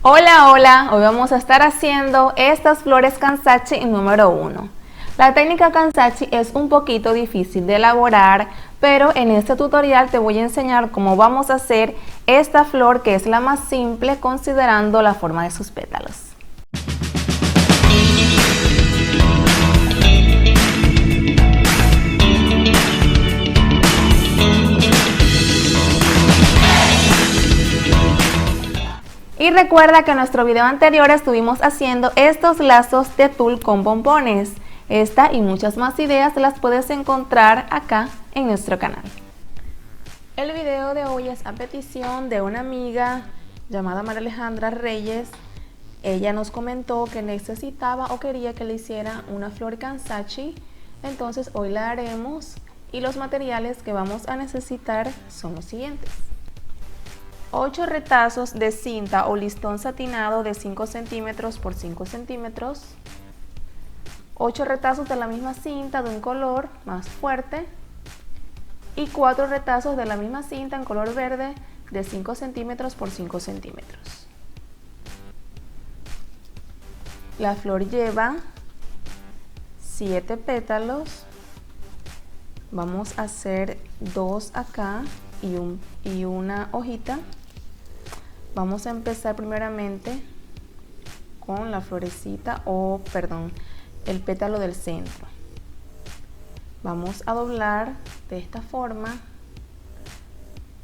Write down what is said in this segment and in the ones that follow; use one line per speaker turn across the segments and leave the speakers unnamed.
Hola, hola, hoy vamos a estar haciendo estas flores Kansachi número 1. La técnica Kansachi es un poquito difícil de elaborar, pero en este tutorial te voy a enseñar cómo vamos a hacer esta flor, que es la más simple considerando la forma de sus pétalos. Y recuerda que en nuestro video anterior estuvimos haciendo estos lazos de tul con pompones. Esta y muchas más ideas las puedes encontrar acá en nuestro canal. El video de hoy es a petición de una amiga llamada María Alejandra Reyes. Ella nos comentó que necesitaba o quería que le hiciera una flor Kansachi. Entonces hoy la haremos y los materiales que vamos a necesitar son los siguientes. 8 retazos de cinta o listón satinado de 5 centímetros por 5 centímetros, 8 retazos de la misma cinta de un color más fuerte y 4 retazos de la misma cinta en color verde de 5 centímetros por 5 centímetros. La flor lleva 7 pétalos, vamos a hacer 2 acá y una hojita. Vamos a empezar primeramente con la florecita el pétalo del centro. Vamos a doblar de esta forma,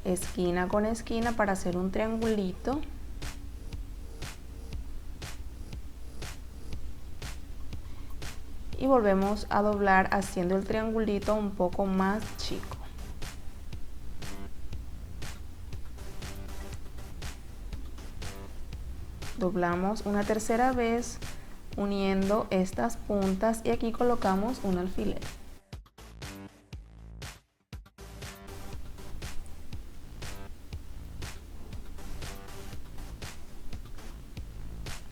esquina con esquina, para hacer un triangulito. Y volvemos a doblar haciendo el triangulito un poco más chico. Doblamos una tercera vez uniendo estas puntas y aquí colocamos un alfiler.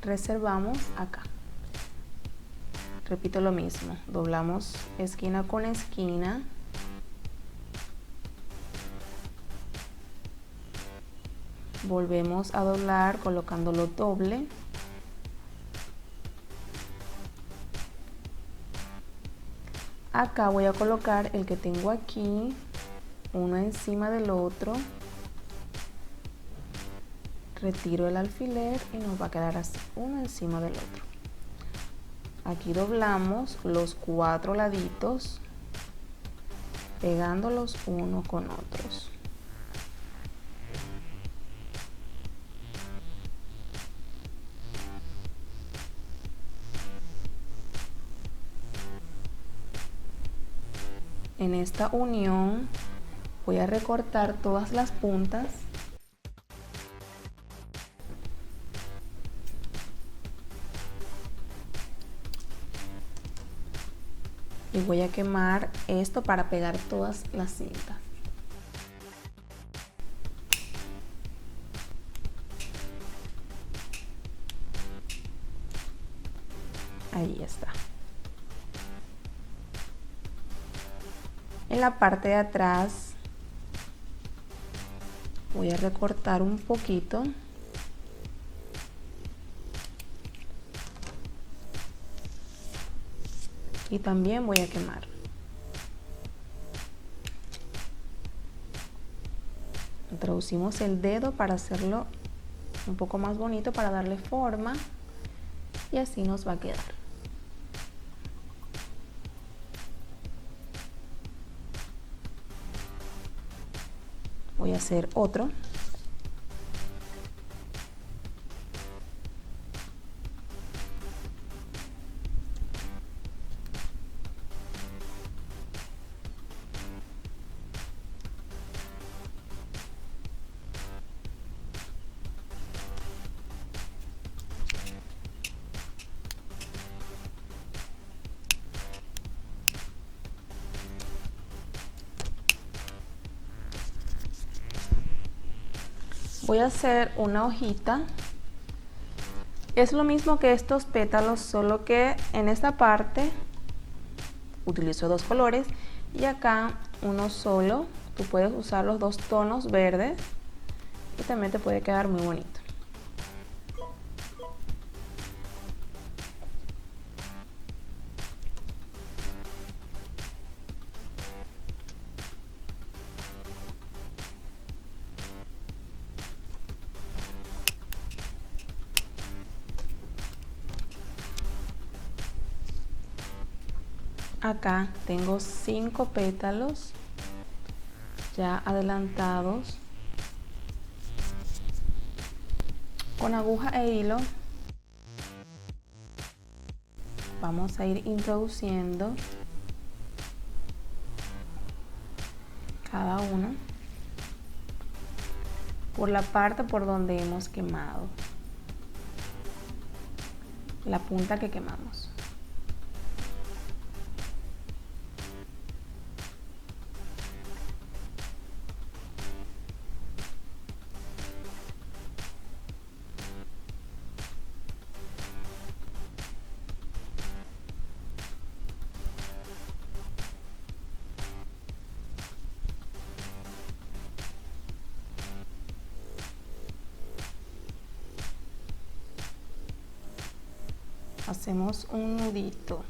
Reservamos acá. Repito lo mismo, doblamos esquina con esquina. Volvemos a doblar colocándolo doble. Acá voy a colocar el que tengo aquí, uno encima del otro. Retiro el alfiler y nos va a quedar así, uno encima del otro. Aquí doblamos los 4 laditos, pegándolos uno con otros. En esta unión voy a recortar todas las puntas y voy a quemar esto para pegar todas las cintas. Ahí está. En la parte de atrás voy a recortar un poquito y también voy a quemar. Introducimos el dedo para hacerlo un poco más bonito, para darle forma, y así nos va a quedar. Voy a hacer otro. Voy a hacer una hojita. Es lo mismo que estos pétalos, solo que en esta parte utilizo 2 colores y acá uno solo. Tú puedes usar los 2 tonos verdes y también te puede quedar muy bonito. Acá tengo 5 pétalos ya adelantados. Con aguja e hilo vamos a ir introduciendo cada uno por la parte por donde hemos quemado, la punta que quemamos. Hacemos un nudito.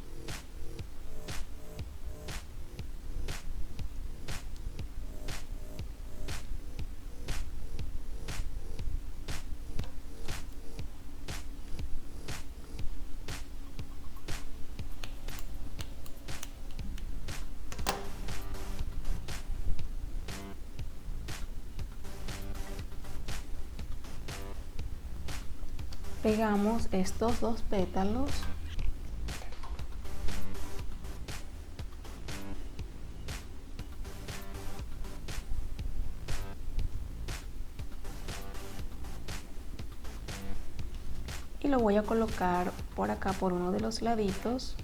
Pegamos estos 2 pétalos y lo voy a colocar por acá por uno de los laditos.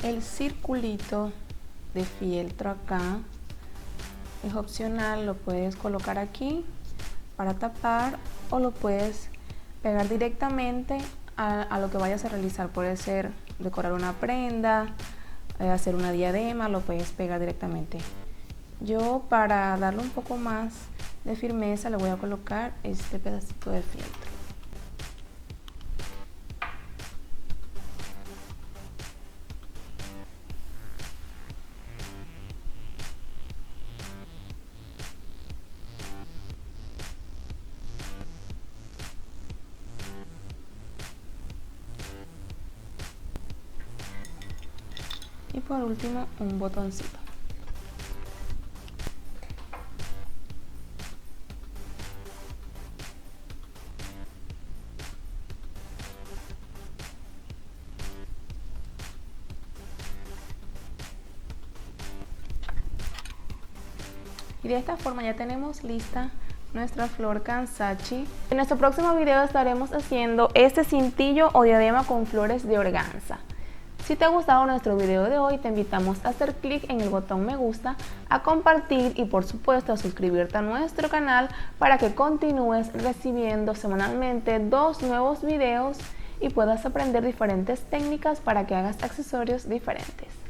El circulito de fieltro acá es opcional, lo puedes colocar aquí para tapar o lo puedes pegar directamente a lo que vayas a realizar. Puede ser decorar una prenda, hacer una diadema, lo puedes pegar directamente. Yo, para darle un poco más de firmeza, le voy a colocar este pedacito de fieltro. Y por último, un botoncito. Y de esta forma ya tenemos lista nuestra flor Kansachi. En nuestro próximo video estaremos haciendo este cintillo o diadema con flores de organza. Si te ha gustado nuestro video de hoy, te invitamos a hacer clic en el botón me gusta, a compartir y por supuesto a suscribirte a nuestro canal para que continúes recibiendo semanalmente 2 nuevos videos y puedas aprender diferentes técnicas para que hagas accesorios diferentes.